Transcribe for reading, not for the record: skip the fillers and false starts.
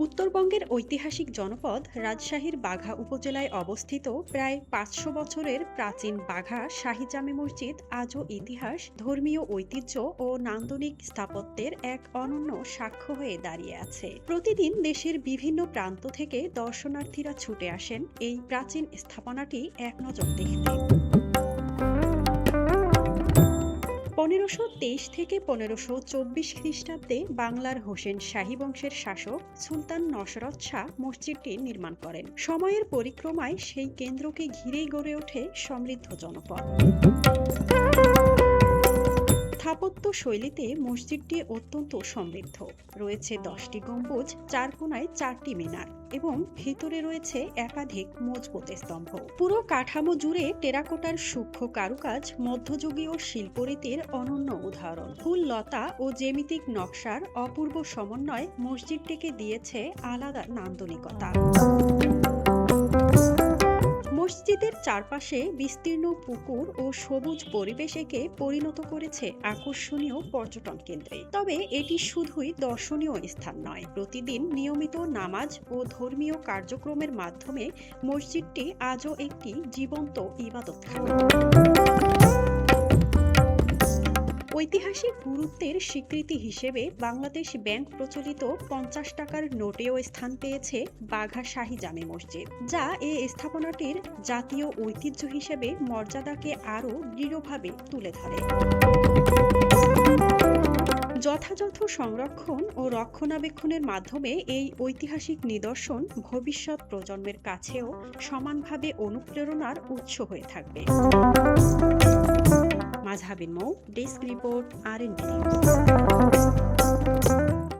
উত্তরবঙ্গের ঐতিহাসিক জনপদ রাজশাহীর বাঘা উপজেলায় অবস্থিত প্রায় ৫০০ বছরের প্রাচীন বাঘা শাহী জামে মসজিদ আজও ইতিহাস, ধর্মীয় ঐতিহ্য ও নান্দনিক স্থাপত্যের এক অনন্য সাক্ষ্য হয়ে দাঁড়িয়ে আছে। প্রতিদিন দেশের বিভিন্ন প্রান্ত থেকে দর্শনার্থীরা ছুটে আসেন এই প্রাচীন স্থাপনাটি এক নজর দেখতে। ১৫২৩ থেকে ১৫২৪ খ্রিস্টাব্দে বাংলার হোসেন শাহী বংশের শাসক সুলতান নসরত শাহ মসজিদটি নির্মাণ করেন। সময়ের পরিক্রমায় সেই কেন্দ্রকে ঘিরেই গড়ে ওঠে সমৃদ্ধ জনপদ। স্থাপত্য শৈলীতে মসজিদটি অত্যন্ত সমৃদ্ধ। রয়েছে ১০টি গম্বুজ, ৪ কোণায় ৪টি মিনার এবং ভিতরে রয়েছে একাধিক মজবুত স্তম্ভ। পুরো কাঠামো জুড়ে টেরাকোটার সূক্ষ্ম কারুকাজ মধ্যযুগীয় শিল্পরীতির অনন্য উদাহরণ। ফুল, লতা ও জ্যামিতিক নকশার অপূর্ব সমন্বয় মসজিদটিকে দিয়েছে আলাদা নান্দনিকতা। মসজিদের চারপাশে বিস্তীর্ণ পুকুর ও সবুজ পরিবেশ একে পরিণত করেছে আকর্ষণীয় পর্যটন কেন্দ্রে। তবে এটি শুধুই দর্শনীয় স্থান নয়, প্রতিদিন নিয়মিত নামাজ ও ধর্মীয় কার্যক্রমের মাধ্যমে মসজিদটি আজও একটি জীবন্ত ইবাদতখানা। ঐতিহাসিক গুরুত্বের স্বীকৃতি হিসেবে বাংলাদেশ ব্যাংক প্রচলিত ৫০ টাকার নোটেও স্থান পেয়েছে বাঘা শাহী জামে মসজিদ, যা এই স্থাপনাটির জাতীয় ঐতিহ্য হিসেবে মর্যাদাকে আরও দৃঢ়ভাবে তুলে ধরে। যথাযথ সংরক্ষণ ও রক্ষণাবেক্ষণের মাধ্যমে এই ঐতিহাসিক নিদর্শন ভবিষ্যৎ প্রজন্মের কাছেও সমানভাবে অনুপ্রেরণার উৎস হয়ে থাকবে। মাঝহাবিন মৌ, ডেস্ক রিপোর্ট, RNB নিউজ।